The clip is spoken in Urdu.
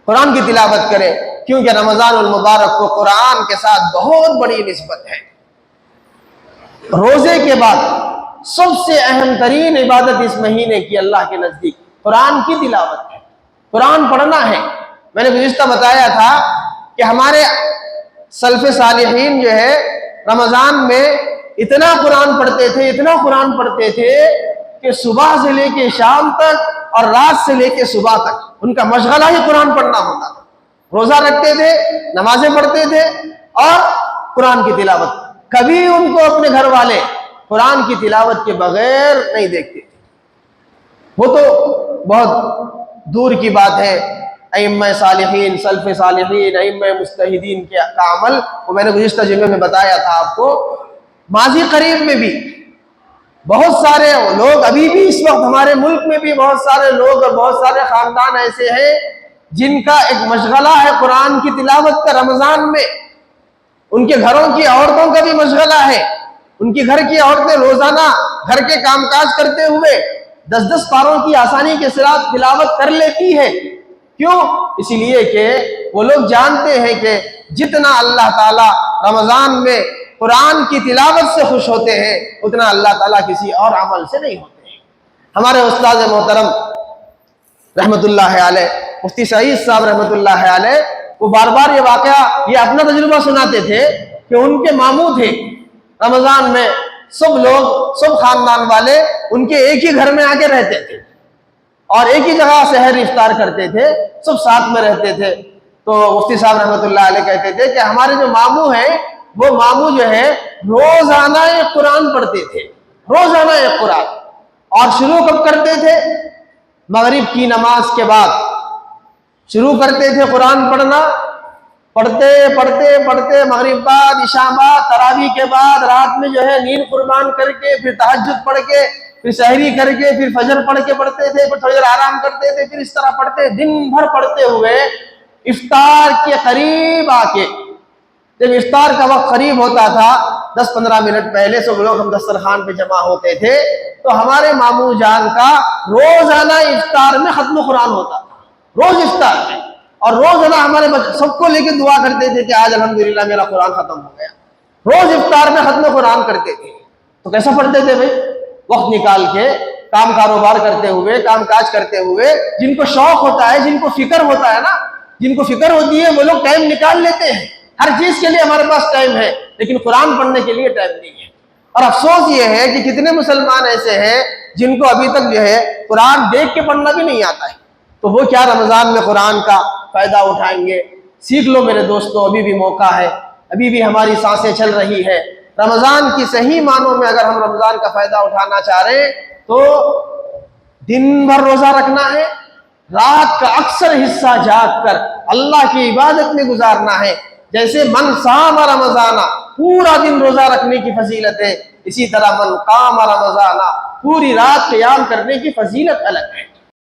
قرآن کی تلاوت کرے، کیونکہ رمضان المبارک کو قرآن کے ساتھ بہت بڑی نسبت ہے۔ روزے کے بعد سب سے اہم ترین عبادت اس مہینے کی اللہ کے نزدیک قرآن کی تلاوت ہے، قرآن پڑھنا ہے۔ میں نے گزشتہ بتایا تھا کہ ہمارے سلف صالحین جو ہے رمضان میں اتنا قرآن پڑھتے تھے، اتنا قرآن پڑھتے تھے کہ صبح سے لے کے شام تک اور رات سے لے کے صبح تک ان کا مشغلہ ہی قرآن پڑھنا ہوتا تھا۔ روزہ رکھتے تھے، نمازیں پڑھتے تھے اور قرآن کی تلاوت۔ کبھی ان کو اپنے گھر والے قرآن کی تلاوت کے بغیر نہیں دیکھتے تھے۔ وہ تو بہت دور کی بات ہے، ائمہ صالحین، سلف صالحین، ائمہ مجتہدین کا عمل، وہ میں نے گزشتہ جمعے میں بتایا تھا آپ کو۔ ماضی قریب میں بھی بہت سارے لوگ، ابھی بھی اس وقت ہمارے ملک میں بھی بہت سارے لوگ اور بہت سارے خاندان ایسے ہیں جن کا ایک مشغلہ ہے قرآن کی تلاوت کا رمضان میں۔ ان کے گھروں کی عورتوں کا بھی مشغلہ ہے، ان کی گھر کی عورتیں روزانہ گھر کے کام کاج کرتے ہوئے 10 پاروں کی آسانی کے ساتھ تلاوت کر لیتی ہے۔ کیوں؟ اسی لیے کہ وہ لوگ جانتے ہیں کہ جتنا اللہ تعالیٰ رمضان میں قرآن کی تلاوت سے خوش ہوتے ہیں اتنا اللہ تعالیٰ کسی اور عمل سے نہیں ہوتے ہیں۔ ہمارے استاد محترم رحمت اللہ علیہ مفتی سعید صاحب رحمت اللہ علیہ، وہ بار بار یہ واقعہ، یہ اپنا تجربہ سناتے تھے کہ ان کے ماموں تھے رمضان میں، سب لوگ، سب خاندان والے ان کے ایک ہی گھر میں آ کے رہتے تھے اور ایک ہی جگہ سحر افطار کرتے تھے، سب ساتھ میں رہتے تھے۔ تو مفتی صاحب رحمت اللہ علیہ کہتے تھے کہ ہمارے جو ماموں ہیں، وہ ماموں جو ہے روزانہ ایک قرآن پڑھتے تھے، روزانہ ایک قرآن۔ اور شروع کب کرتے تھے؟ مغرب کی نماز کے بعد شروع کرتے تھے قرآن پڑھنا، پڑھتے پڑھتے پڑھتے مغرب بعد، عشاء بعد، تراویح کے بعد، رات میں جو ہے نیند قربان کر کے، پھر تہجد پڑھ کے، پھر سحری کر کے، پھر فجر پڑھ کے پڑھتے تھے، پھر تھوڑی دیر آرام کرتے تھے، پھر اس طرح پڑھتے، دن بھر پڑھتے ہوئے افطار کے قریب آ کے، جب افطار کا وقت قریب ہوتا تھا 10-15 منٹ پہلے سب لوگ ہم دسترخوان پہ جمع ہوتے تھے، تو ہمارے ماموں جان کا روزانہ افطار میں ختم قرآن ہوتا تھا، روز افطار میں۔ اور روزانہ ہمارے سب کو لے کے دعا کرتے تھے کہ آج الحمدللہ میرا قرآن ختم ہو گیا۔ روز افطار میں ختم قرآن کرتے تھے۔ تو کیسا پڑھتے تھے بھائی؟ وقت نکال کے، کام کاروبار کرتے ہوئے، کام کاج کرتے ہوئے۔ جن کو شوق ہوتا ہے، جن کو فکر ہوتا ہے نا، جن کو فکر ہوتی ہے، وہ لوگ ٹائم نکال لیتے ہیں۔ ہر چیز کے لیے ہمارے پاس ٹائم ہے، لیکن قرآن پڑھنے کے لیے ٹائم نہیں ہے۔ اور افسوس یہ ہے کہ کتنے مسلمان ایسے ہیں جن کو ابھی تک جو ہے قرآن دیکھ کے پڑھنا بھی نہیں آتا ہے، تو وہ کیا رمضان میں قرآن کا فائدہ اٹھائیں گے؟ سیکھ لو میرے دوستو، ابھی بھی موقع ہے، ابھی بھی ہماری سانسیں چل رہی ہے۔ رمضان کی صحیح معنوں میں اگر ہم رمضان کا فائدہ اٹھانا چاہ رہے ہیں تو دن بھر روزہ رکھنا ہے، رات کا اکثر حصہ جاگ کر اللہ کی عبادت میں گزارنا ہے۔ جیسے من صام رمضان، پورا دن روزہ رکھنے کی فضیلت ہے، اسی طرح من قام رمضان، پوری رات قیام کرنے کی فضیلت الگ ہے۔